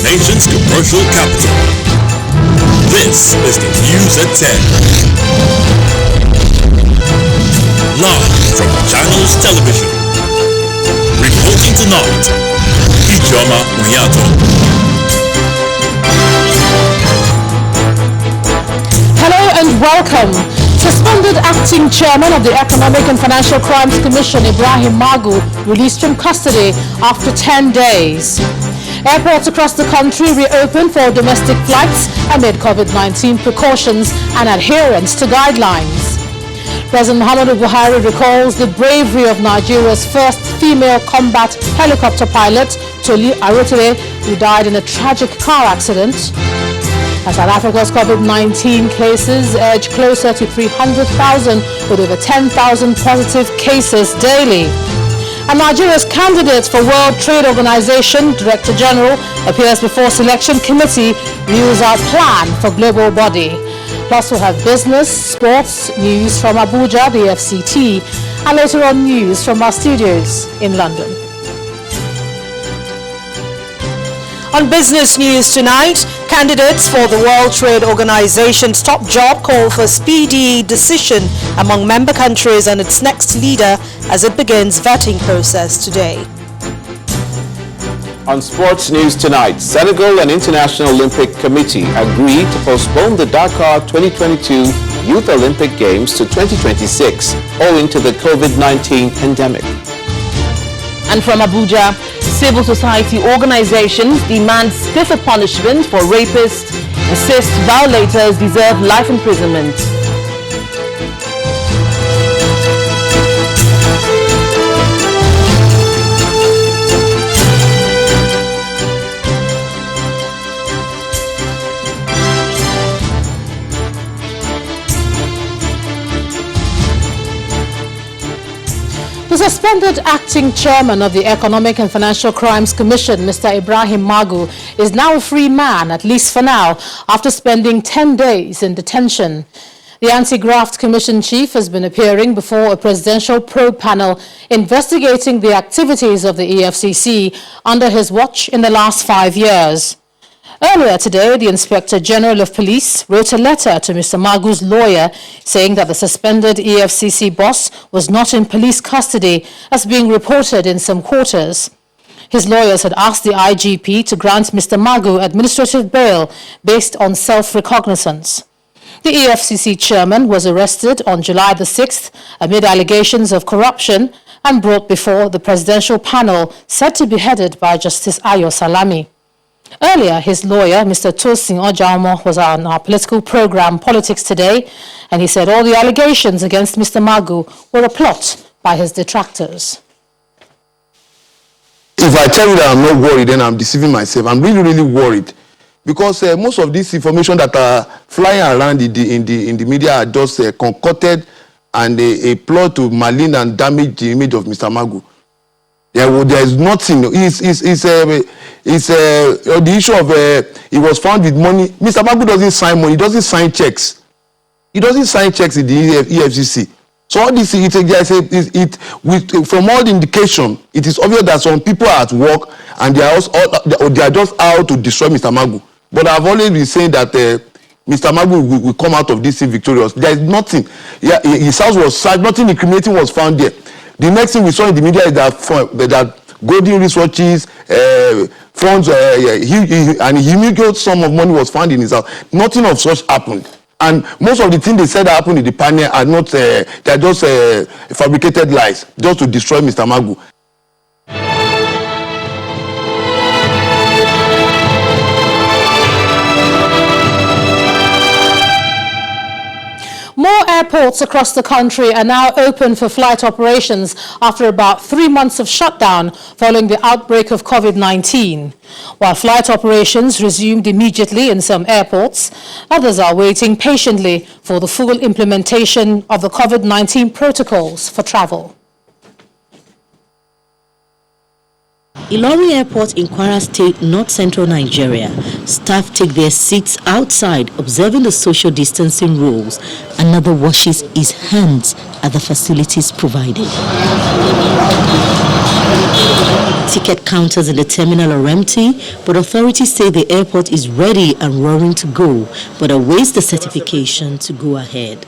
nation's commercial capital. This is the News at 10. Live from Channels Television. Reporting tonight, Ijoma Onyato. Hello and welcome. Suspended acting chairman of the Economic and Financial Crimes Commission, Ibrahim Magu, released from custody after 10 days. Airports across the country reopened for domestic flights amid COVID-19 precautions and adherence to guidelines. President Muhammadu Buhari recalls the bravery of Nigeria's first female combat helicopter pilot, Tolu Arotile, who died in a tragic car accident. As South Africa's COVID-19 cases edge closer to 300,000 with over 10,000 positive cases daily. And Nigeria's candidate for World Trade Organization Director-General appears before Selection Committee, rules out plan for global body. Plus we'll have business, sports, news from Abuja, the EFCC, and later on news from our studios in London. On business news tonight, candidates for the World Trade Organization's top job call for speedy decision among member countries and its next leader as it begins vetting process today. On sports news tonight, Senegal and International Olympic Committee agreed to postpone the Dakar 2022 Youth Olympic Games to 2026 owing to the COVID-19 pandemic. And from Abuja, civil society organizations demand stiffer punishment for rapists, insist violators deserve life imprisonment. The suspended acting chairman of the Economic and Financial Crimes Commission, Mr. Ibrahim Magu, is now a free man, at least for now, after spending 10 days in detention. The Anti-Graft Commission chief has been appearing before a presidential probe panel investigating the activities of the EFCC under his watch in the last 5 years. Earlier today, the Inspector General of Police wrote a letter to Mr. Magu's lawyer saying that the suspended EFCC boss was not in police custody as being reported in some quarters. His lawyers had asked the IGP to grant Mr. Magu administrative bail based on self-recognizance. The EFCC chairman was arrested on July the 6th amid allegations of corruption and brought before the presidential panel said to be headed by Justice Ayo Salami. Earlier, his lawyer, Mr. Tosin Ojaumo, was on our political program, Politics Today, and he said all the allegations against Mr. Magu were a plot by his detractors. If I tell you that I'm not worried, then I'm deceiving myself. I'm really, really worried. Because most of this information that are flying around in the media are just concocted and a plot to malign and damage the image of Mr. Magu. There is nothing. The issue of he was found with money. Mr. Magu doesn't sign money. He doesn't sign checks. He doesn't sign checks in the EFCC. So all this, from all the indication, it is obvious that some people are at work and they are just out to destroy Mr. Magu. But I've always been saying that Mr. Magu will come out of this victorious. There is nothing. Yeah, his house was searched. Nothing incriminating was found there. The next thing we saw in the media is that golden resources, funds, and a huge sum of money was found in his house. Nothing of such happened. And most of the things they said happened in the panel are not, they're just fabricated lies, just to destroy Mr. Magu. More airports across the country are now open for flight operations after about 3 months of shutdown following the outbreak of COVID-19. While flight operations resumed immediately in some airports, others are waiting patiently for the full implementation of the COVID-19 protocols for travel. Ilori Airport in Kwara State, North Central Nigeria. Staff take their seats outside, observing the social distancing rules. Another washes his hands at the facilities provided. Ticket counters in the terminal are empty, but authorities say the airport is ready and roaring to go, but awaits the certification to go ahead.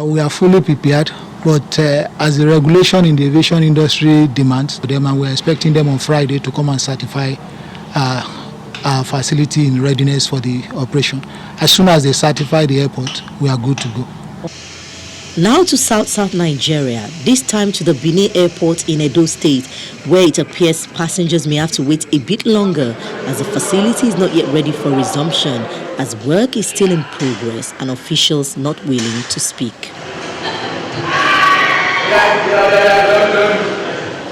We are fully prepared. But as the regulation in the aviation industry demands them, and we're expecting them on Friday to come and certify our facility in readiness for the operation. As soon as they certify the airport, we are good to go. Now to South Nigeria, this time to the Benin Airport in Edo State, where it appears passengers may have to wait a bit longer as the facility is not yet ready for resumption, as work is still in progress and officials not willing to speak.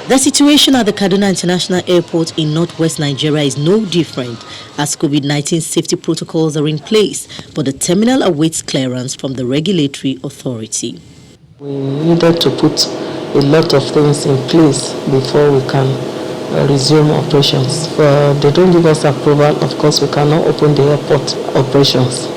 The situation at the Kaduna International Airport in northwest Nigeria is no different, as COVID-19 safety protocols are in place, but the terminal awaits clearance from the regulatory authority. We needed to put a lot of things in place before we can resume operations. They don't give us approval, of course we cannot open the airport operations.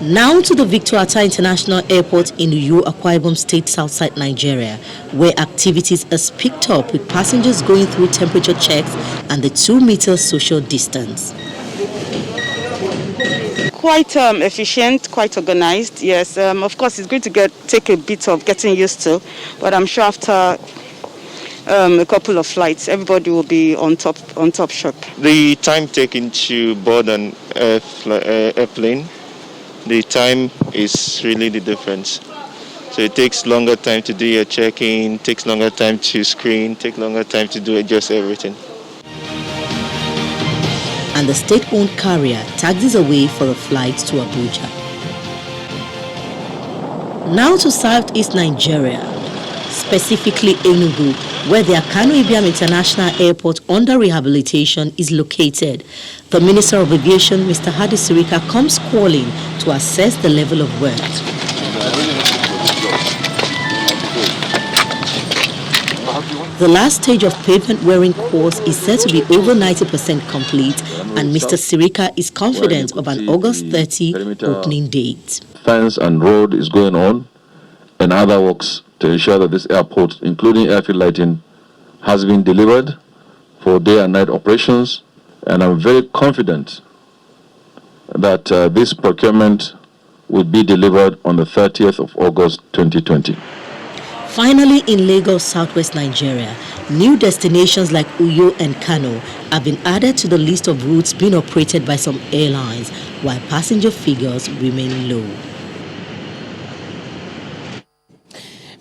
Now to the Victor Atta International Airport in Uyo, Akwa Ibom State, Southside Nigeria, where activities has picked up with passengers going through temperature checks and the 2-meter social distance. Quite efficient, quite organized. Yes, of course it's going to take a bit of getting used to, but I'm sure after a couple of flights, everybody will be on top shape. The time taken to board an airplane, the time is really the difference. So it takes longer time to do your check-in, takes longer time to screen, takes longer time to do just everything. And the state-owned carrier taxis away for a flight to Abuja. Now to Southeast Nigeria, specifically Enugu, where the Akano Ibiam International Airport under rehabilitation is located. The Minister of Aviation, Mr. Hadi Sirika, comes calling to assess the level of work. The last stage of pavement wearing course is said to be over 90% complete, and Mr. Sirika is confident of an August 30 opening date. Fence and road is going on, and other works to ensure that this airport, including airfield lighting, has been delivered for day and night operations, and I'm very confident that this procurement will be delivered on the 30th of August 2020. Finally, in Lagos, Southwest Nigeria, new destinations like Uyo and Kano have been added to the list of routes being operated by some airlines, while passenger figures remain low.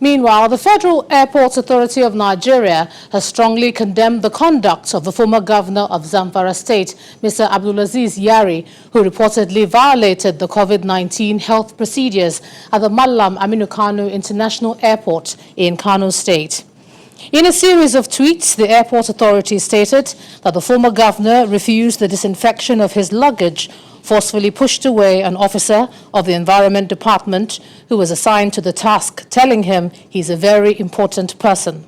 Meanwhile, the Federal Airports Authority of Nigeria has strongly condemned the conduct of the former governor of Zamfara State, Mr. Abdulaziz Yari, who reportedly violated the COVID-19 health procedures at the Mallam Aminu Kano International Airport in Kano State. In a series of tweets, the airport authority stated that the former governor refused the disinfection of his luggage, forcefully pushed away an officer of the Environment Department who was assigned to the task, telling him he's a very important person.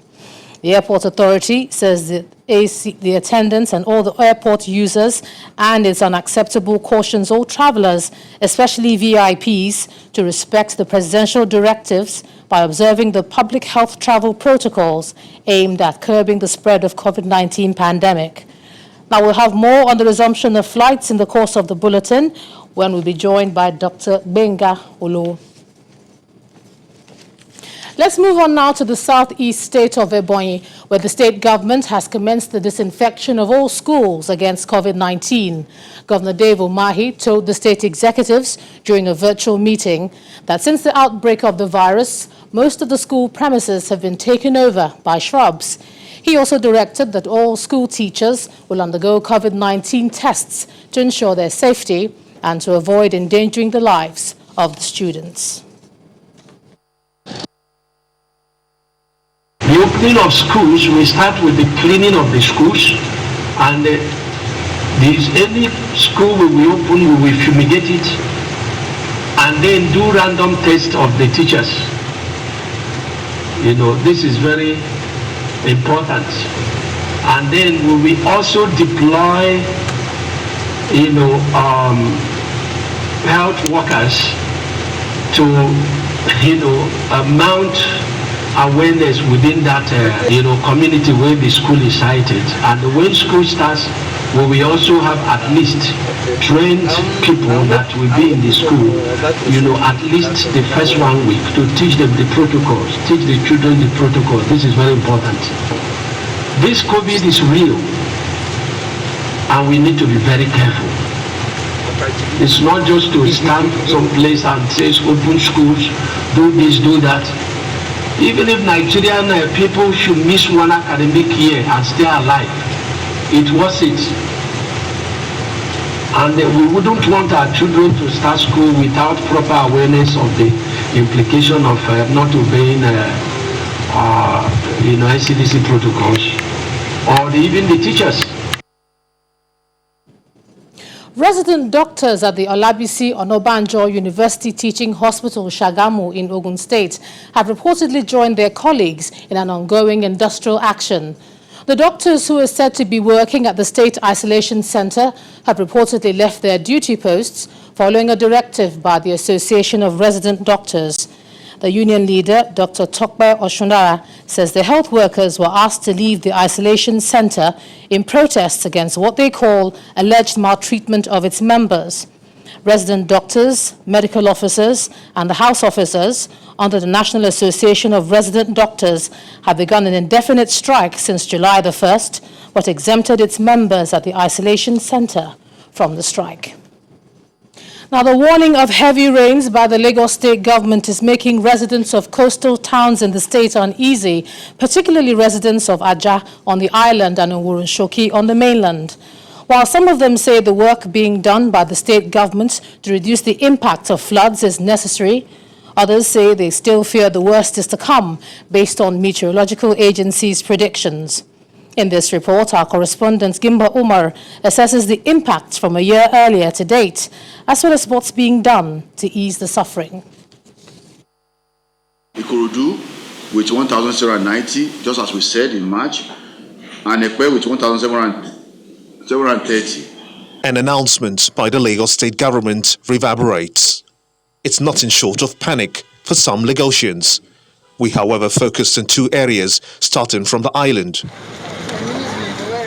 The airport authority says the attendants and all the airport users, and it's unacceptable, cautions all travelers, especially VIPs, to respect the presidential directives by observing the public health travel protocols aimed at curbing the spread of COVID-19 pandemic. Now we'll have more on the resumption of flights in the course of the bulletin when we'll be joined by Dr. Benga Olo. Let's move on now to the southeast state of Ebonyi, where the state government has commenced the disinfection of all schools against COVID-19. Governor Dave Umahi told the state executives during a virtual meeting that since the outbreak of the virus, most of the school premises have been taken over by shrubs. He also directed that all school teachers will undergo COVID-19 tests to ensure their safety and to avoid endangering the lives of the students. The opening of schools will start with the cleaning of the schools, and any school we will open, we will fumigate it, and then do random tests of the teachers. You know, this is very important. And then we will also deploy, health workers to, mount awareness within that, community where the school is sited. And when school starts, we will also have at least trained people that will be in the school, at least the first 1 week to teach them the protocols, teach the children the protocols. This is very important. This COVID is real, and we need to be very careful. It's not just to stand someplace and say open schools, do this, do that. Even if Nigerian people should miss 1 academic year and stay alive, it was it. And we wouldn't want our children to start school without proper awareness of the implication of not obeying NCDC protocols, or even the teachers. Resident doctors at the Olabisi Onabanjo University Teaching Hospital, Shagamu in Ogun State, have reportedly joined their colleagues in an ongoing industrial action. The doctors who are said to be working at the State Isolation Center have reportedly left their duty posts following a directive by the Association of Resident Doctors. The union leader, Dr. Tokbe Oshundara, says the health workers were asked to leave the isolation center in protest against what they call alleged maltreatment of its members. Resident doctors, medical officers, and the house officers under the National Association of Resident Doctors have begun an indefinite strike since July the 1st, but exempted its members at the isolation center from the strike. Now, the warning of heavy rains by the Lagos State government is making residents of coastal towns in the state uneasy, particularly residents of Ajah on the island and Shoki on the mainland. While some of them say the work being done by the state government to reduce the impact of floods is necessary, others say they still fear the worst is to come based on meteorological agencies' predictions. In this report, our correspondent Gimba Umar assesses the impacts from a year earlier to date, as well as what's being done to ease the suffering. Ikorodu with 1,790, just as we said in March, and Ekpe with 1,730. An announcement by the Lagos State government reverberates. It's nothing short of panic for some Lagosians. We, however, focused on two areas, starting from the island.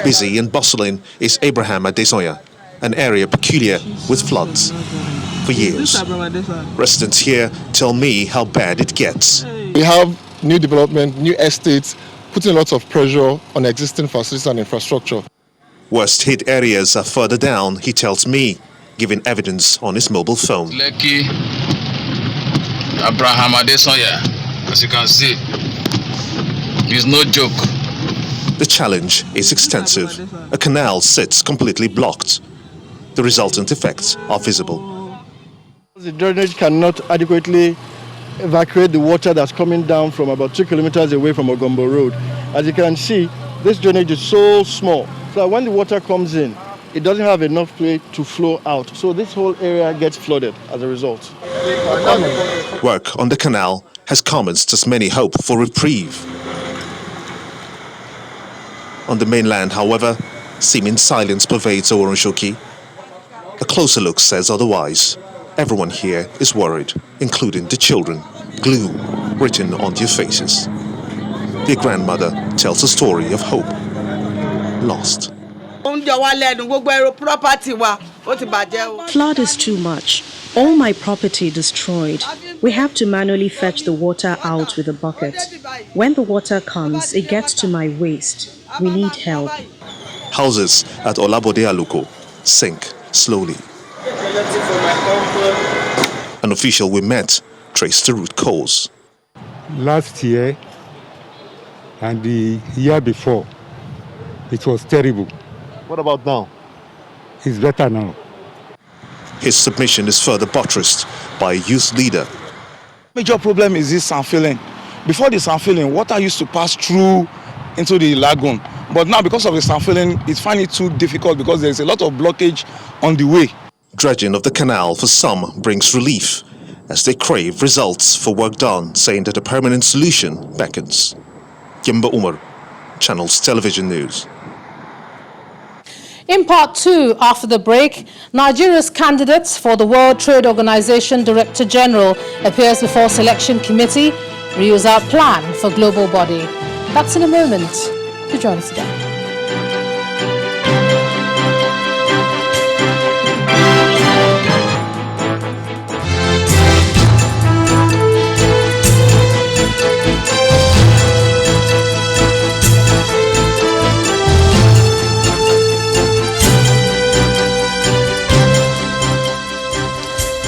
Busy and bustling is Abraham Adesoya, an area peculiar with floods. For years, residents here tell me how bad it gets. We have new development, new estates, putting lots of pressure on existing facilities and infrastructure. Worst hit areas are further down, he tells me, giving evidence on his mobile phone. Lekki, Abraham Adesoya, as you can see, is no joke. The challenge is extensive. A canal sits completely blocked. The resultant effects are visible. The drainage cannot adequately evacuate the water that's coming down from about 2 kilometers away from Ogombo Road. As you can see, this drainage is so small, so when the water comes in, it doesn't have enough place to flow out. So this whole area gets flooded as a result. Work on the canal has commenced as many hope for reprieve. On the mainland, however, seeming silence pervades Oronshoki. A closer look says otherwise. Everyone here is worried, including the children, gloom written on their faces. Their grandmother tells a story of hope, lost. Flood is too much. All my property destroyed. We have to manually fetch the water out with a bucket. When the water comes, it gets to my waist. We need help. Houses at Olabode Aluko sink slowly. An official we met traced the root cause. Last year and the year before, it was terrible. What about now? It's better now. His submission is further buttressed by a youth leader. Major problem is this sand filling. Before the sand filling, water used to pass through into the lagoon. But now, because of the sand filling, it's finding it too difficult because there's a lot of blockage on the way. Dredging of the canal for some brings relief as they crave results for work done, saying that a permanent solution beckons. Kimba Umar, Channels Television News. In part 2, after the break, Nigeria's candidate for the World Trade Organization Director-General appears before Selection Committee, reveals our plan for global body. That's in a moment. To join us again.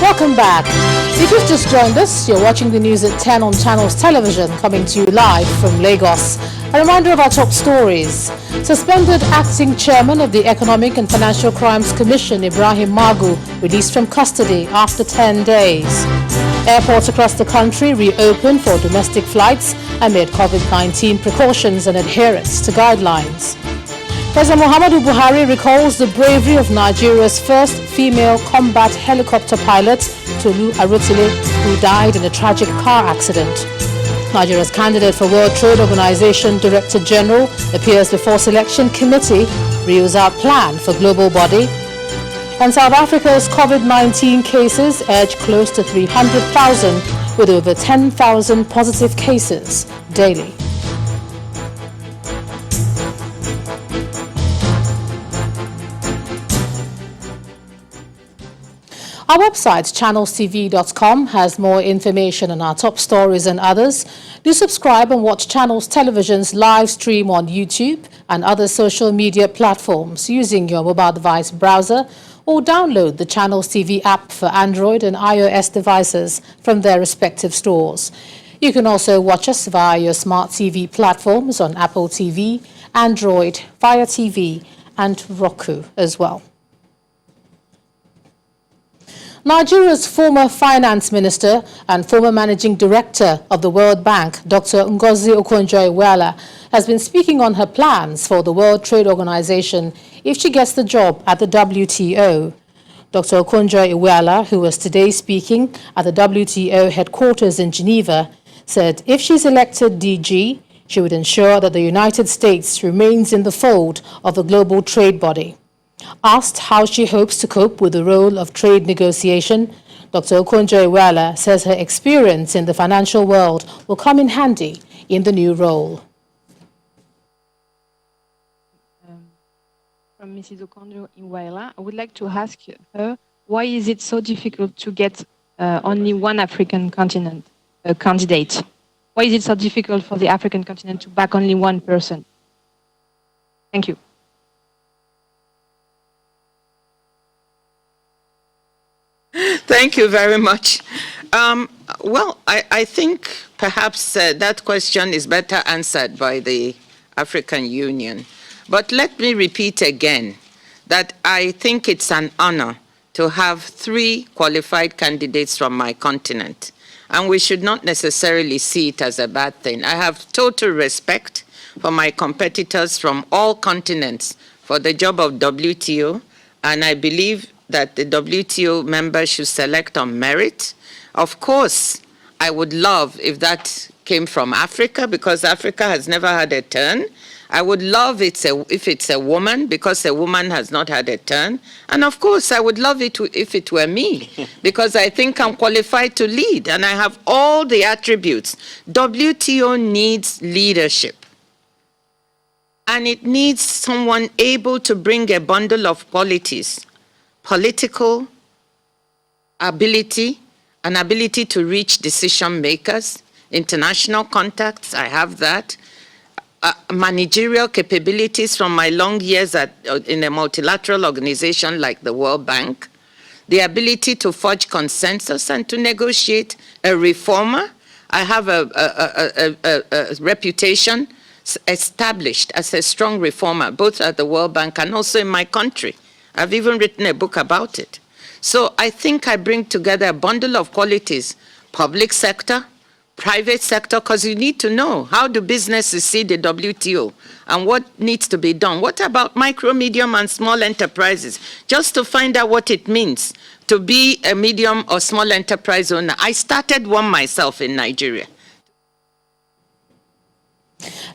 Welcome back. If you've just joined us, you're watching the news at 10 on Channels Television, coming to you live from Lagos. A reminder of our top stories. Suspended acting chairman of the Economic and Financial Crimes Commission, Ibrahim Magu, released from custody after 10 days. Airports across the country reopened for domestic flights amid COVID-19 precautions and adherence to guidelines. President Muhammadu Buhari recalls the bravery of Nigeria's first female combat helicopter pilot, Tolu Arotile, who died in a tragic car accident. Nigeria's candidate for World Trade Organization Director-General appears before Selection Committee, reveals our plan for global body. And South Africa's COVID-19 cases edge close to 300,000, with over 10,000 positive cases daily. Our website, channelstv.com, has more information on our top stories and others. Do subscribe and watch Channels Television's live stream on YouTube and other social media platforms using your mobile device browser, or download the Channels TV app for Android and iOS devices from their respective stores. You can also watch us via your smart TV platforms on Apple TV, Android, Fire TV, and Roku as well. Nigeria's former finance minister and former managing director of the World Bank, Dr. Ngozi Okonjo-Iweala, has been speaking on her plans for the World Trade Organization if she gets the job at the WTO. Dr. Okonjo-Iweala, who was today speaking at the WTO headquarters in Geneva, said if she's elected DG, she would ensure that the United States remains in the fold of the global trade body. Asked how she hopes to cope with the role of trade negotiation, Dr. Okonjo-Iweala says her experience in the financial world will come in handy in the new role. From Mrs. Okonjo-Iweala, I would like to ask her, why is it so difficult to get only one African continent candidate? Why is it so difficult for the African continent to back only one person? Thank you. Thank you very much. Well, I think perhaps that question is better answered by the African Union. But let me repeat again that I think it's an honor to have 3 qualified candidates from my continent. And we should not necessarily see it as a bad thing. I have total respect for my competitors from all continents for the job of WTO, and I believe that the WTO members should select on merit. Of course, I would love if that came from Africa, because Africa has never had a turn. I would love if it's a woman, because a woman has not had a turn. And of course, I would love it if it were me, because I think I'm qualified to lead, and I have all the attributes. WTO needs leadership. And it needs someone able to bring a bundle of qualities: political ability, an ability to reach decision makers, international contacts, I have that, managerial capabilities from my long years in a multilateral organization like the World Bank, the ability to forge consensus and to negotiate. A reformer. I have a reputation established as a strong reformer, both at the World Bank and also in my country. I've even written a book about it. So I think I bring together a bundle of qualities: public sector, private sector, because you need to know, how do businesses see the WTO and what needs to be done? What about micro, medium, and small enterprises? Just to find out what it means to be a medium or small enterprise owner. I started one myself in Nigeria.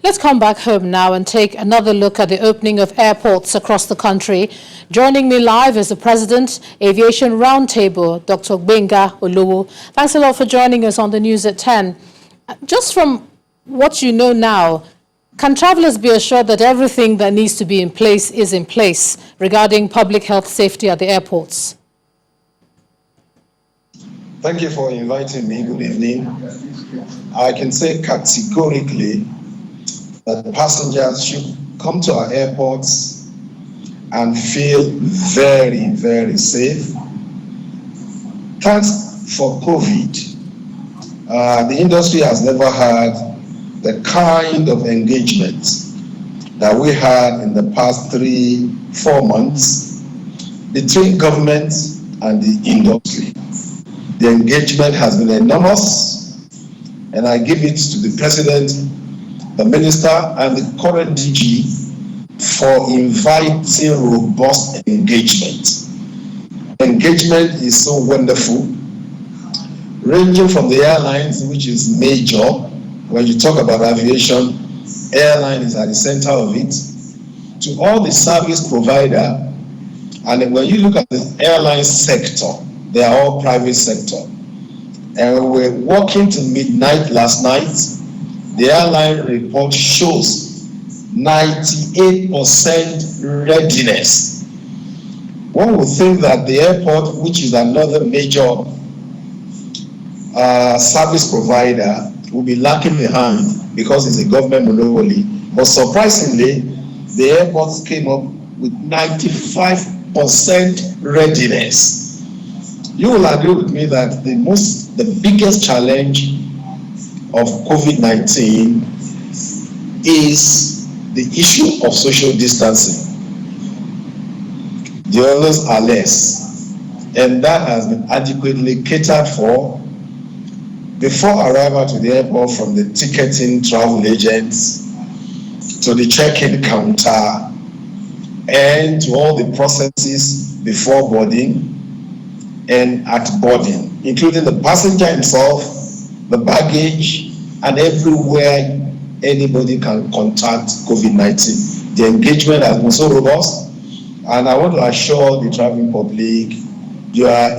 Let's come back home now and take another look at the opening of airports across the country. Joining me live is the President, Aviation Roundtable, Dr. Gbenga Olowo. Thanks a lot for joining us on the news at 10. Just from what you know now, can travelers be assured that everything that needs to be in place is in place regarding public health safety at the airports? Thank you for inviting me. Good evening. I can say categorically that passengers should come to our airports and feel very, very safe. Thanks for COVID. The industry has never had the kind of engagement that we had in the past 3-4 months between government and the industry. The engagement has been enormous, and I give it to the President, the Minister, and the current DG for inviting robust engagement. Engagement is so wonderful, ranging from the airlines, which is major. When you talk about aviation, airline is at the center of it, to all the service provider. And when you look at the airline sector, they are all private sector. And we were working till midnight last night. The airline report shows 98% readiness. One would think that the airport, which is another major service provider, will be lacking behind because it's a government monopoly. But surprisingly, the airports came up with 95% readiness. You will agree with me that the biggest challenge of COVID-19 is the issue of social distancing. The others are less, and that has been adequately catered for before arrival to the airport, from the ticketing travel agents to the check-in counter and to all the processes before boarding and at boarding, including the passenger himself, the baggage, and everywhere anybody can contact COVID-19. The engagement has been so robust, and I want to assure the traveling public, you are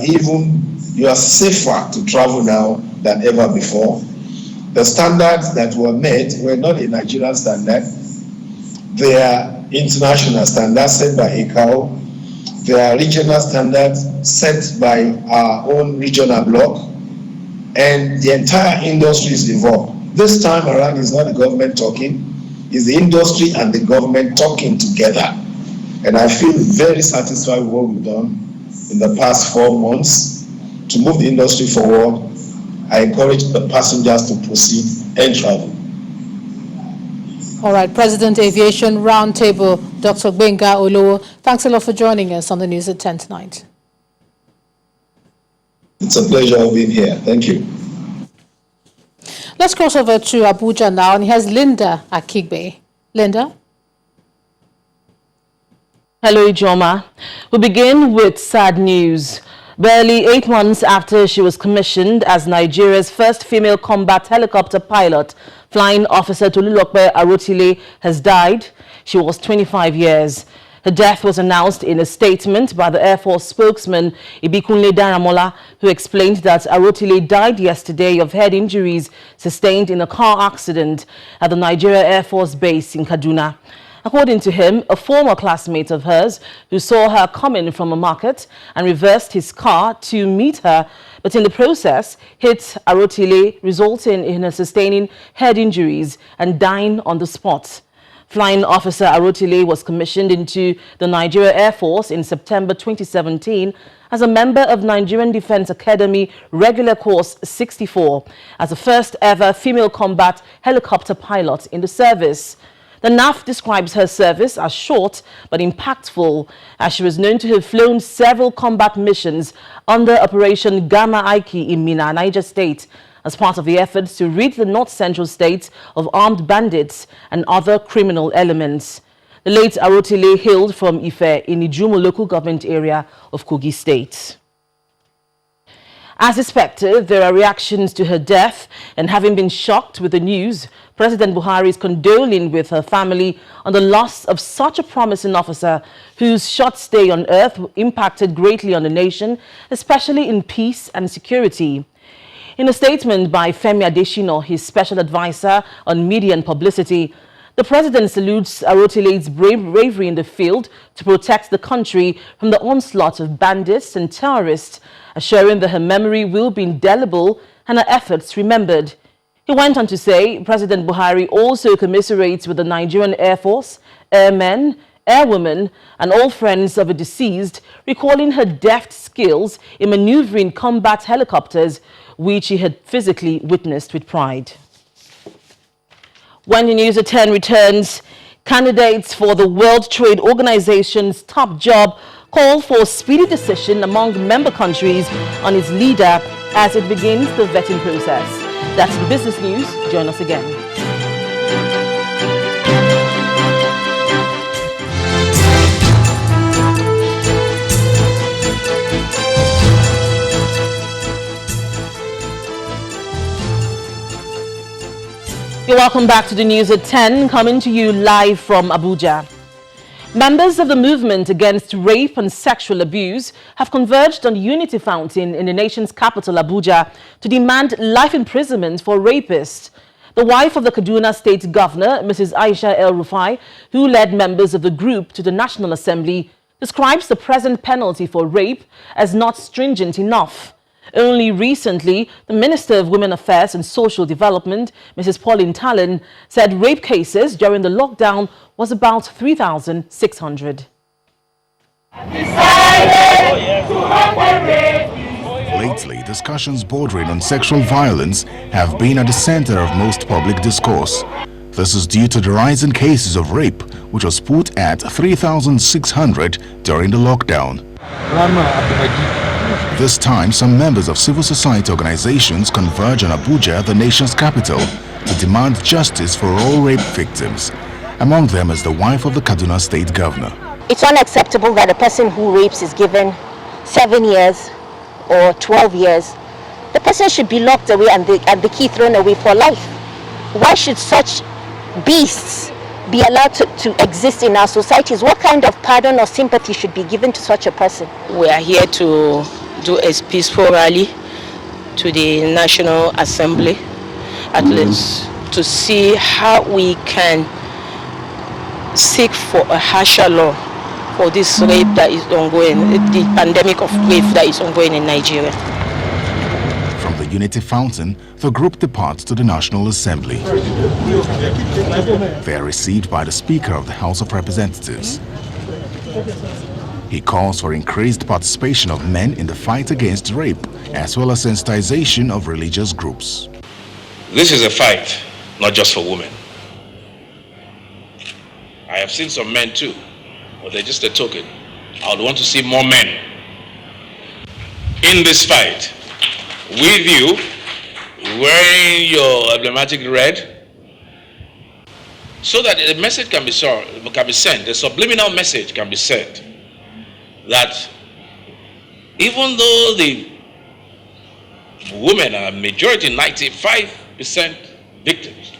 safer to travel now than ever before. The standards that were met were not a Nigerian standard. They are international standards set by ICAO. They are regional standards set by our own regional bloc. And the entire industry is involved. This time around, it's not the government talking, it's the industry and the government talking together. And I feel very satisfied with what we've done in the past 4 months to move the industry forward. I encourage the passengers to proceed and travel. All right, President, Aviation Roundtable, Dr. Gbenga Olowo, thanks a lot for joining us on the news at 10 tonight. It's a pleasure being here. Thank you. Let's cross over to Abuja now, and here's Linda Akigbe. Linda? Hello, Ijoma. We begin with sad news. Barely 8 months after she was commissioned as Nigeria's first female combat helicopter pilot, Flying Officer Tolulope Arotile has died. She was 25 years. Her death was announced in a statement by the Air Force spokesman Ibikunle Daramola, who explained that Arotile died yesterday of head injuries sustained in a car accident at the Nigeria Air Force Base in Kaduna. According to him, a former classmate of hers who saw her coming from a market and reversed his car to meet her, but in the process hit Arotile, resulting in her sustaining head injuries and dying on the spot. Flying Officer Arotile was commissioned into the Nigeria Air Force in September 2017 as a member of Nigerian Defense Academy Regular Course 64 as the first ever female combat helicopter pilot in the service. The NAF describes her service as short but impactful, as she was known to have flown several combat missions under Operation Gamma Aiki in Minna, Niger State, as part of the efforts to rid the north-central states of armed bandits and other criminal elements. The late Arotile hailed from Ife in Ijumo local government area of Kogi State. As expected, there are reactions to her death, and having been shocked with the news, President Buhari is condoling with her family on the loss of such a promising officer whose short stay on earth impacted greatly on the nation, especially in peace and security. In a statement by Femi Adesina, his special advisor on media and publicity, the president salutes Arotile's bravery in the field to protect the country from the onslaught of bandits and terrorists, assuring that her memory will be indelible and her efforts remembered. He went on to say President Buhari also commiserates with the Nigerian Air Force, airmen, airwomen, and all friends of the deceased, recalling her deft skills in maneuvering combat helicopters, which he had physically witnessed with pride. When the News at 10 returns, candidates for the World Trade Organization's top job call for a speedy decision among member countries on its leader as it begins the vetting process. That's the business news. Join us again. You're welcome back to the News at 10, coming to you live from Abuja. Members of the movement against rape and sexual abuse have converged on Unity Fountain in the nation's capital, Abuja, to demand life imprisonment for rapists. The wife of the Kaduna State Governor, Mrs. Aisha El-Rufai, who led members of the group to the National Assembly, describes the present penalty for rape as not stringent enough. Only recently, the Minister of Women Affairs and Social Development, Mrs. Pauline Talon, said rape cases during the lockdown was about 3,600. Lately, discussions bordering on sexual violence have been at the center of most public discourse. This is due to the rise in cases of rape, which was put at 3,600 during the lockdown. This time, some members of civil society organizations converge on Abuja, the nation's capital, to demand justice for all rape victims. Among them is the wife of the Kaduna State Governor. It's unacceptable that a person who rapes is given 7 years or 12 years. The person should be locked away and the key thrown away for life. Why should such beasts be allowed to exist in our societies? What kind of pardon or sympathy should be given to such a person? We are here to do a peaceful rally to the National Assembly, at least to see how we can seek for a harsher law for this rape that is ongoing, the pandemic of rape that is ongoing in Nigeria. From the Unity Fountain, the group departs to the National Assembly. They are received by the Speaker of the House of Representatives. He calls for increased participation of men in the fight against rape, as well as sensitization of religious groups. This is a fight, not just for women. I have seen some men too, but they're just a token. I would want to see more men in this fight with you, wearing your emblematic red, so that the message can be sent, the subliminal message can be sent, that even though the women are majority, 95% victims,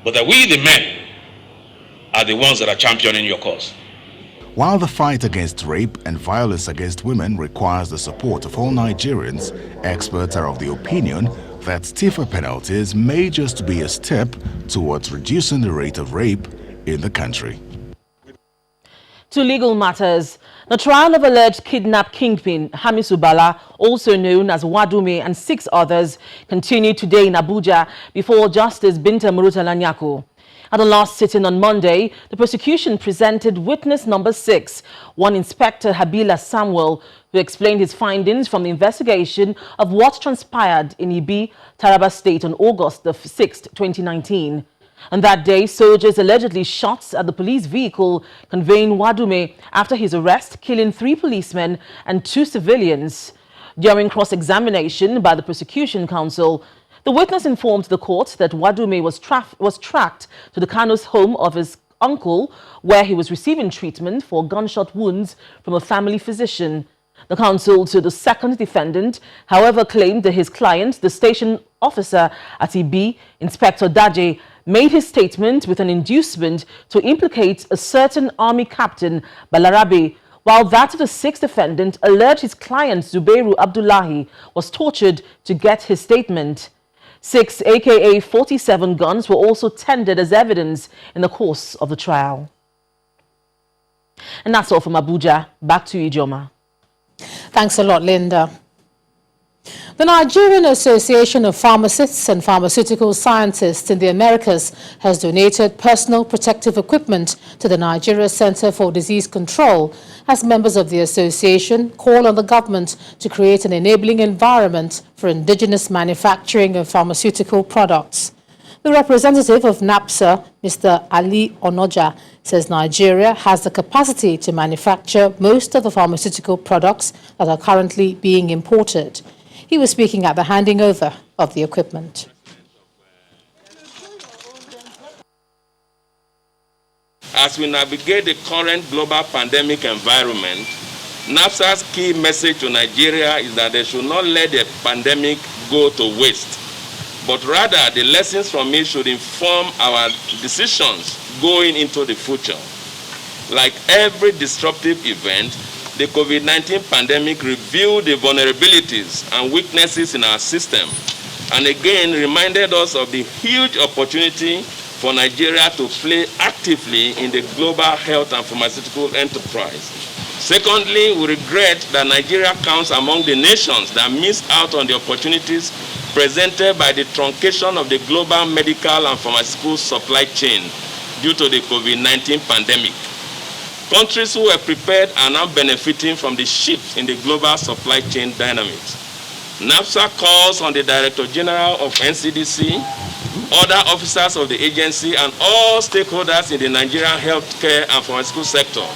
but that we, the men, are the ones that are championing your cause. While the fight against rape and violence against women requires the support of all Nigerians, experts are of the opinion that stiffer penalties may just be a step towards reducing the rate of rape in the country. To legal matters, the trial of alleged kidnap kingpin Hamisu Bala, also known as Wadume, and 6 others continued today in Abuja before Justice Binta Murutala Nyako. At the last sitting on Monday, the prosecution presented witness number 6, one Inspector Habila Samuel, who explained his findings from the investigation of what transpired in Ibi, Taraba State on August 6, 2019. And that day, soldiers allegedly shot at the police vehicle conveying Wadume after his arrest, killing 3 policemen and 2 civilians. During cross-examination by the prosecution counsel, the witness informed the court that Wadume was tracked to the Kano's home of his uncle, where he was receiving treatment for gunshot wounds from a family physician. The counsel to the second defendant, however, claimed that his client, the station officer at Ibi, Inspector Daje, made his statement with an inducement to implicate a certain army captain, Balarabe, while that of the sixth defendant alleged his client, Zubairu Abdullahi, was tortured to get his statement. 6 AK-47 guns were also tendered as evidence in the course of the trial. And that's all from Abuja. Back to you, Ijoma. Thanks a lot, Linda. The Nigerian Association of Pharmacists and Pharmaceutical Scientists in the Americas has donated personal protective equipment to the Nigeria Center for Disease Control as members of the association call on the government to create an enabling environment for indigenous manufacturing of pharmaceutical products. The representative of NAPSA, Mr. Ali Onoja, says Nigeria has the capacity to manufacture most of the pharmaceutical products that are currently being imported. He was speaking at the handing over of the equipment. As we navigate the current global pandemic environment, NAPSA's key message to Nigeria is that they should not let the pandemic go to waste, but rather the lessons from it should inform our decisions going into the future. Like every disruptive event, the COVID-19 pandemic revealed the vulnerabilities and weaknesses in our system, and again reminded us of the huge opportunity for Nigeria to play actively in the global health and pharmaceutical enterprise. Secondly, we regret that Nigeria counts among the nations that missed out on the opportunities presented by the truncation of the global medical and pharmaceutical supply chain due to the COVID-19 pandemic. Countries who were prepared are now benefiting from the shift in the global supply chain dynamics. NAPSA calls on the Director-General of NCDC, other officers of the agency, and all stakeholders in the Nigerian healthcare and pharmaceutical sector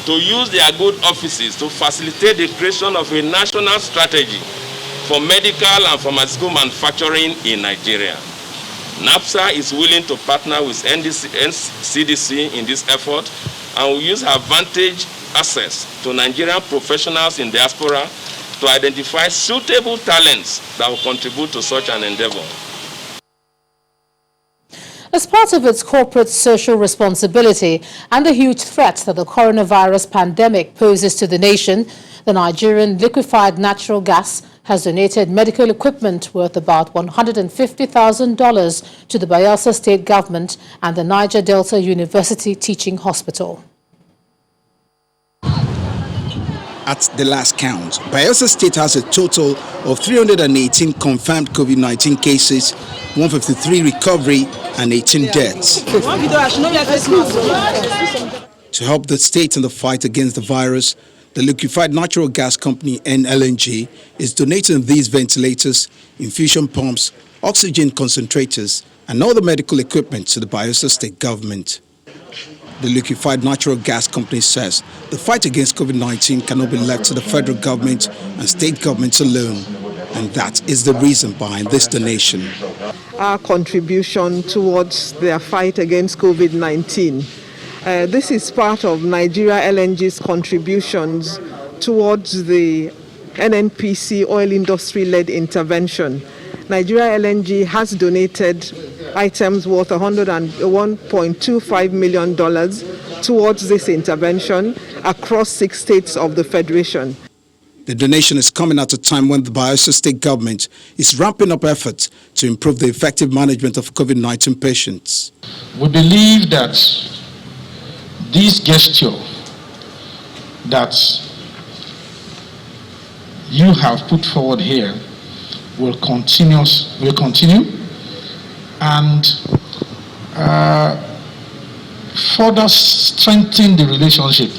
to use their good offices to facilitate the creation of a national strategy for medical and pharmaceutical manufacturing in Nigeria. NAPSA is willing to partner with NCDC in this effort and will use her vantage access to Nigerian professionals in diaspora to identify suitable talents that will contribute to such an endeavor. As part of its corporate social responsibility and the huge threat that the coronavirus pandemic poses to the nation, the Nigerian Liquefied Natural Gas has donated medical equipment worth about $150,000 to the Bayelsa State Government and the Niger Delta University Teaching Hospital. At the last count, Bayelsa State has a total of 318 confirmed COVID-19 cases, 153 recovery and 18 deaths. To help the state in the fight against the virus, the Liquefied Natural Gas Company NLNG is donating these ventilators, infusion pumps, oxygen concentrators and other medical equipment to the Bayelsa State Government. The Liquefied Natural Gas Company says the fight against COVID-19 cannot be left to the federal government and state governments alone, and that is the reason behind this donation. Our contribution towards their fight against COVID-19. This is part of Nigeria LNG's contributions towards the NNPC oil industry-led intervention. Nigeria LNG has donated items worth $101.25 million towards this intervention across 6 states of the Federation. The donation is coming at a time when the Bayelsa State Government is ramping up efforts to improve the effective management of COVID-19 patients. We believe that this gesture that you have put forward here will continue and further strengthen the relationship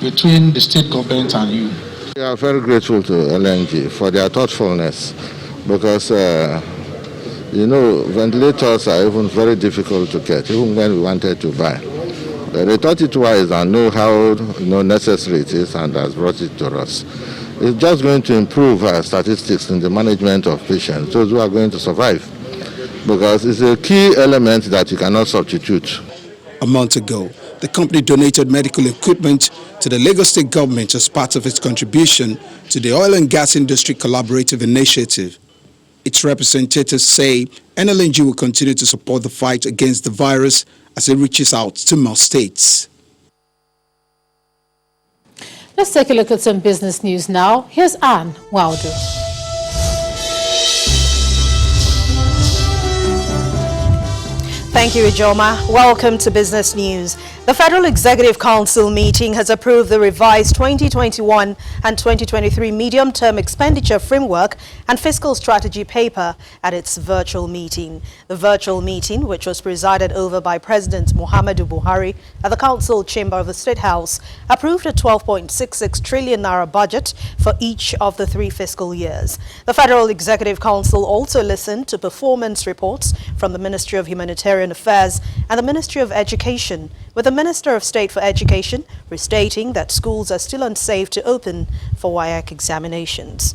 between the state government and you. We are very grateful to LNG for their thoughtfulness because, ventilators are even very difficult to get, even when we wanted to buy. They thought it wise and know how necessary it is and has brought it to us. It's just going to improve our statistics in the management of patients, those who are going to survive, because it's a key element that you cannot substitute. A month ago, The company donated medical equipment to the Lagos State government as part of its contribution to the Oil and Gas Industry Collaborative Initiative. Its representatives say NLNG will continue to support the fight against the virus as it reaches out to more states. Let's take a look at some business news now. Here's Anne Wilder. Thank you, Ijoma. Welcome to Business News. The Federal Executive Council meeting has approved the revised 2021 and 2023 medium-term expenditure framework and fiscal strategy paper at its virtual meeting. The virtual meeting, which was presided over by President Muhammadu Buhari at the Council Chamber of the State House, approved a 12.66 trillion naira budget for each of the 3 fiscal years. The Federal Executive Council also listened to performance reports from the Ministry of Humanitarian Affairs and the Ministry of Education, with the Minister of State for Education restating that schools are still unsafe to open for WAEC examinations.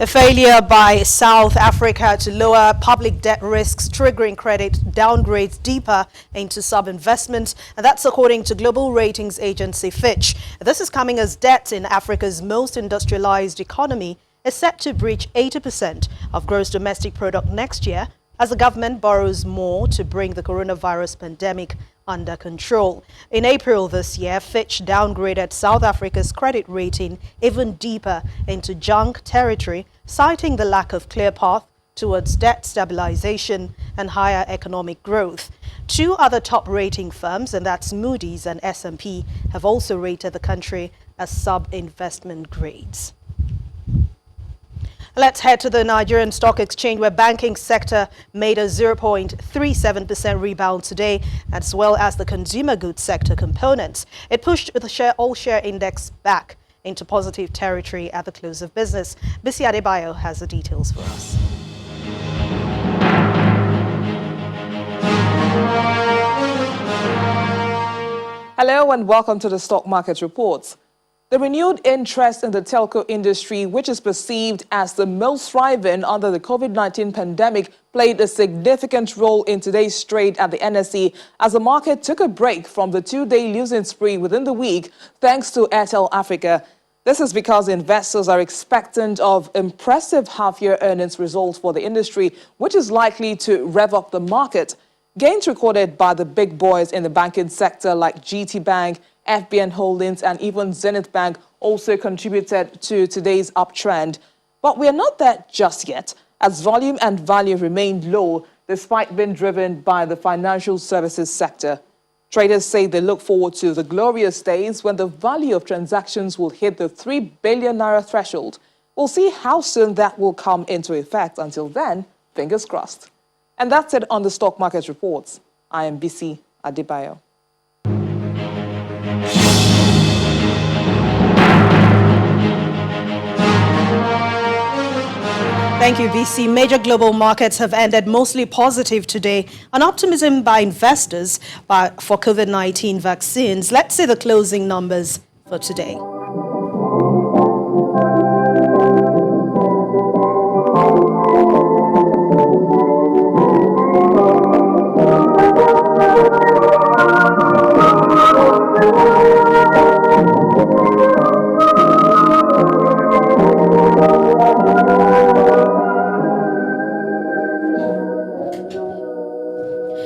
A failure by South Africa to lower public debt risks, triggering credit downgrades deeper into sub-investments, and that's according to global ratings agency Fitch. This is coming as debt in Africa's most industrialized economy is set to breach 80% of gross domestic product next year, as the government borrows more to bring the coronavirus pandemic under control. In April this year, Fitch downgraded South Africa's credit rating even deeper into junk territory, citing the lack of clear path towards debt stabilization and higher economic growth. 2 other top rating firms, and that's Moody's and S&P, have also rated the country as sub-investment grades. Let's head to the Nigerian Stock Exchange, where banking sector made a 0.37% rebound today, as well as the consumer goods sector components. It pushed the all-share index back into positive territory at the close of business. Bisi Adebayo has the details for us. Hello and welcome to the Stock Market Reports. The renewed interest in the telco industry, which is perceived as the most thriving under the COVID-19 pandemic, played a significant role in today's trade at the NSE as the market took a break from the 2-day losing spree within the week thanks to Airtel Africa. This is because investors are expectant of impressive half-year earnings results for the industry, which is likely to rev up the market. Gains recorded by the big boys in the banking sector like GT Bank, FBN Holdings and even Zenith Bank also contributed to today's uptrend. But we are not there just yet, as volume and value remained low despite being driven by the financial services sector. Traders say they look forward to the glorious days when the value of transactions will hit the 3 billion naira threshold. We'll see how soon that will come into effect. Until then, fingers crossed. And that's it on the Stock Market Reports. I am Bisi Adebayo. Thank you, VC. Major global markets have ended mostly positive today on optimism by investors for COVID-19 vaccines. Let's see the closing numbers for today.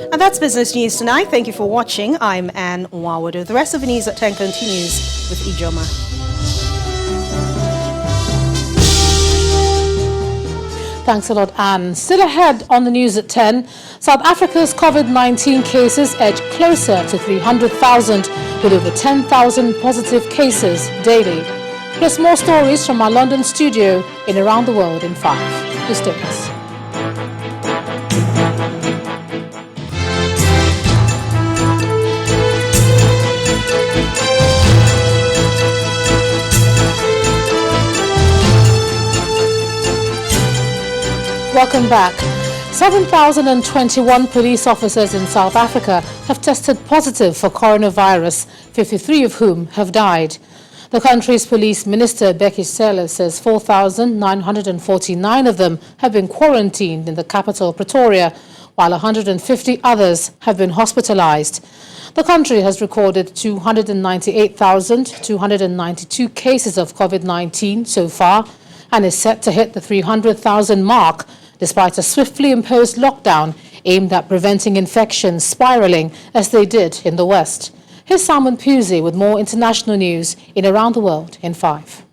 And that's Business News tonight. Thank you for watching. I'm Anne Nwawado. The rest of the news at 10 continues with Ijoma. Thanks a lot, Anne. Still ahead on the news at 10, South Africa's COVID-19 cases edge closer to 300,000 with over 10,000 positive cases daily. Plus more stories from our London studio in Around the World in 5. Please stay with us. Welcome back. 7,021 police officers in South Africa have tested positive for coronavirus, 53 of whom have died. The country's police minister, Becky Cele, says 4,949 of them have been quarantined in the capital, Pretoria, while 150 others have been hospitalized. The country has recorded 298,292 cases of COVID-19 so far and is set to hit the 300,000 mark, despite a swiftly imposed lockdown aimed at preventing infections spiraling as they did in the West. Here's Simon Pusey with more international news in Around the World in 5.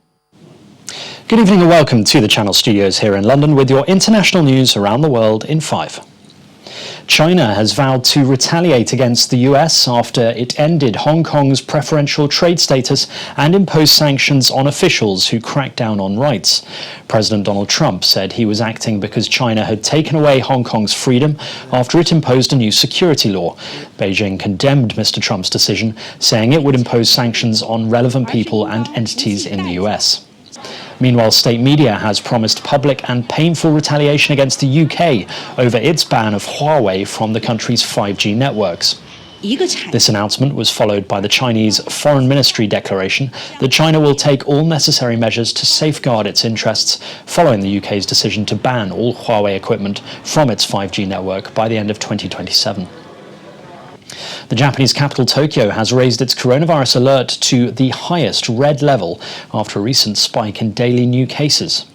Good evening and welcome to the Channel Studios here in London with your international news around the world in 5. China has vowed to retaliate against the US after it ended Hong Kong's preferential trade status and imposed sanctions on officials who cracked down on rights. President Donald Trump said he was acting because China had taken away Hong Kong's freedom after it imposed a new security law. Beijing condemned Mr. Trump's decision, saying it would impose sanctions on relevant people and entities in the US. Meanwhile, state media has promised public and painful retaliation against the UK over its ban of Huawei from the country's 5G networks. This announcement was followed by the Chinese Foreign Ministry declaration that China will take all necessary measures to safeguard its interests following the UK's decision to ban all Huawei equipment from its 5G network by the end of 2027. The Japanese capital Tokyo has raised its coronavirus alert to the highest red level after a recent spike in daily new cases.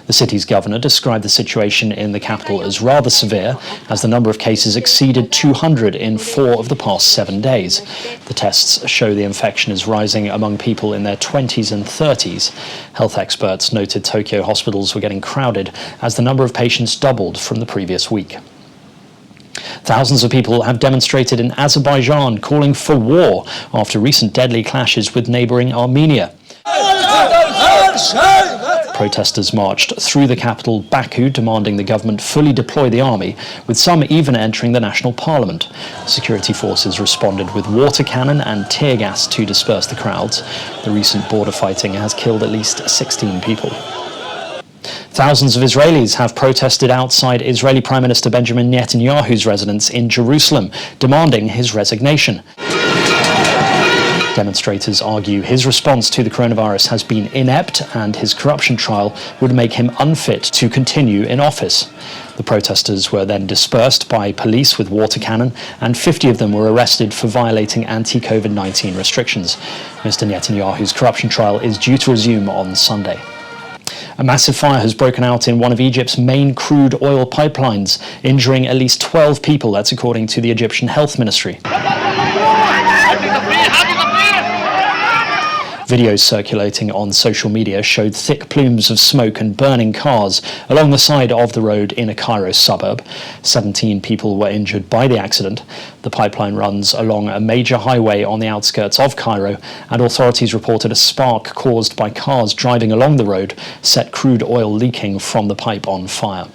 The city's governor described the situation in the capital as rather severe, as the number of cases exceeded 200 in 4 of the past 7 days. The tests show the infection is rising among people in their 20s and 30s. Health experts noted Tokyo hospitals were getting crowded as the number of patients doubled from the previous week. Thousands of people have demonstrated in Azerbaijan calling for war after recent deadly clashes with neighbouring Armenia. Protesters marched through the capital, Baku, demanding the government fully deploy the army, with some even entering the national parliament. Security forces responded with water cannon and tear gas to disperse the crowds. The recent border fighting has killed at least 16 people. Thousands of Israelis have protested outside Israeli Prime Minister Benjamin Netanyahu's residence in Jerusalem, demanding his resignation. Demonstrators argue his response to the coronavirus has been inept and his corruption trial would make him unfit to continue in office. The protesters were then dispersed by police with water cannon, and 50 of them were arrested for violating anti-COVID-19 restrictions. Mr. Netanyahu's corruption trial is due to resume on Sunday. A massive fire has broken out in one of Egypt's main crude oil pipelines, injuring at least 12 people, that's according to the Egyptian Health Ministry. Videos circulating on social media showed thick plumes of smoke and burning cars along the side of the road in a Cairo suburb. 17 people were injured by the accident. The pipeline runs along a major highway on the outskirts of Cairo, and authorities reported a spark caused by cars driving along the road set crude oil leaking from the pipe on fire.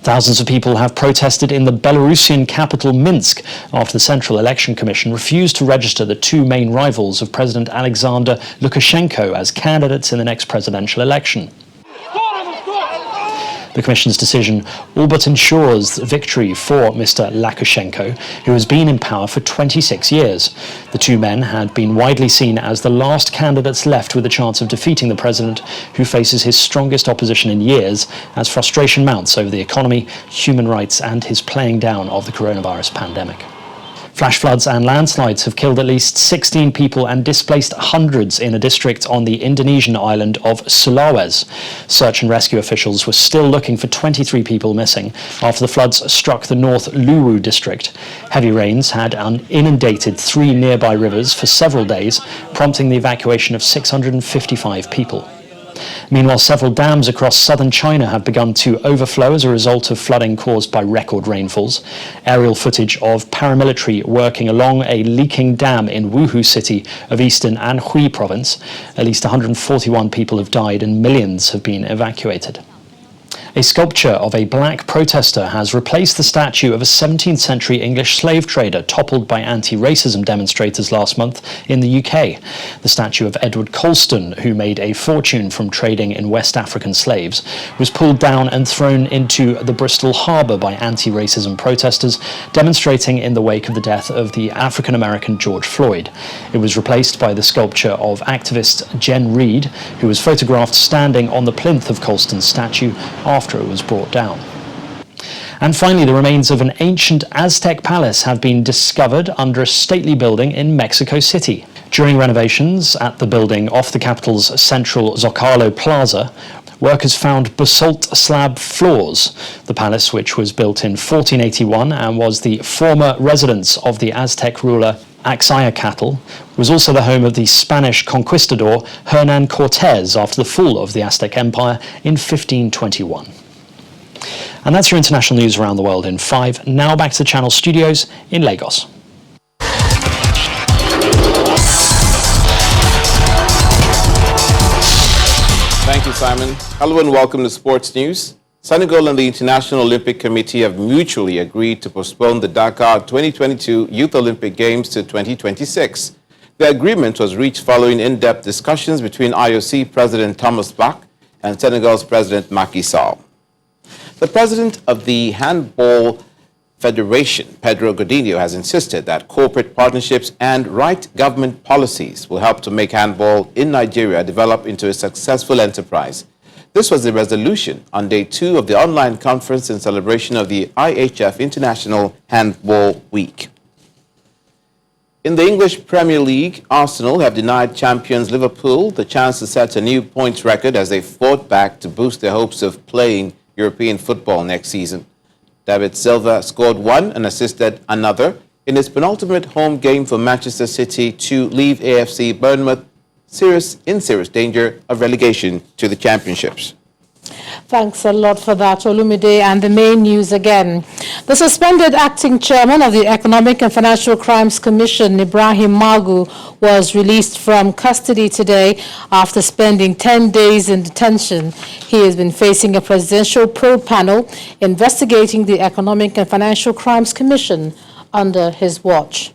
Thousands of people have protested in the Belarusian capital Minsk after the Central Election Commission refused to register the 2 main rivals of President Alexander Lukashenko as candidates in the next presidential election. The Commission's decision all but ensures victory for Mr. Lukashenko, who has been in power for 26 years. The 2 men had been widely seen as the last candidates left with a chance of defeating the president, who faces his strongest opposition in years as frustration mounts over the economy, human rights, and his playing down of the coronavirus pandemic. Flash floods and landslides have killed at least 16 people and displaced hundreds in a district on the Indonesian island of Sulawesi. Search and rescue officials were still looking for 23 people missing after the floods struck the North Luwu district. Heavy rains had inundated 3 nearby rivers for several days, prompting the evacuation of 655 people. Meanwhile, several dams across southern China have begun to overflow as a result of flooding caused by record rainfalls. Aerial footage of paramilitary working along a leaking dam in Wuhu city of eastern Anhui province. At least 141 people have died and millions have been evacuated. A sculpture of a black protester has replaced the statue of a 17th century English slave trader toppled by anti-racism demonstrators last month in the UK. The statue of Edward Colston, who made a fortune from trading in West African slaves, was pulled down and thrown into the Bristol Harbour by anti-racism protesters demonstrating in the wake of the death of the African-American George Floyd. It was replaced by the sculpture of activist Jen Reed, who was photographed standing on the plinth of Colston's statue after it was brought down. And finally, the remains of an ancient Aztec palace have been discovered under a stately building in Mexico City. During renovations at the building off the capital's central Zocalo Plaza, workers found basalt slab floors. The palace, which was built in 1481 and was the former residence of the Aztec ruler Axayacatl, was also the home of the Spanish conquistador Hernan Cortez after the fall of the Aztec Empire in 1521. And that's your international news around the world in 5. Now back to the Channel Studios in Lagos. Thank you, Simon. Hello and welcome to Sports News. Senegal and the International Olympic Committee have mutually agreed to postpone the Dakar 2022 Youth Olympic Games to 2026. The agreement was reached following in-depth discussions between IOC President Thomas Bach and Senegal's President Macky Sall. The president of the Handball Federation, Pedro Godinho, has insisted that corporate partnerships and right government policies will help to make handball in Nigeria develop into a successful enterprise. This was the resolution on day 2 of the online conference in celebration of the IHF International Handball Week. In the English Premier League, Arsenal have denied champions Liverpool the chance to set a new points record as they fought back to boost their hopes of playing European football next season. David Silva scored 1 and assisted another in his penultimate home game for Manchester City to leave AFC Bournemouth in serious danger of relegation to the championships. Thanks a lot for that, Olumide. And the main news again. The suspended acting chairman of the Economic and Financial Crimes Commission, Ibrahim Magu, was released from custody today after spending 10 days in detention. He has been facing a presidential probe panel investigating the Economic and Financial Crimes Commission under his watch.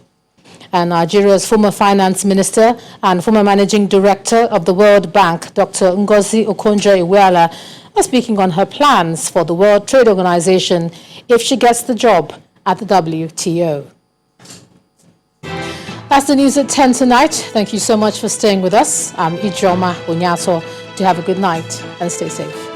And Nigeria's former finance minister and former managing director of the World Bank, Dr. Ngozi Okonjo-Iweala, are speaking on her plans for the World Trade Organization if she gets the job at the WTO. That's the news at 10 tonight. Thank you so much for staying with us. I'm Ijoma Onyato. Do have a good night and stay safe.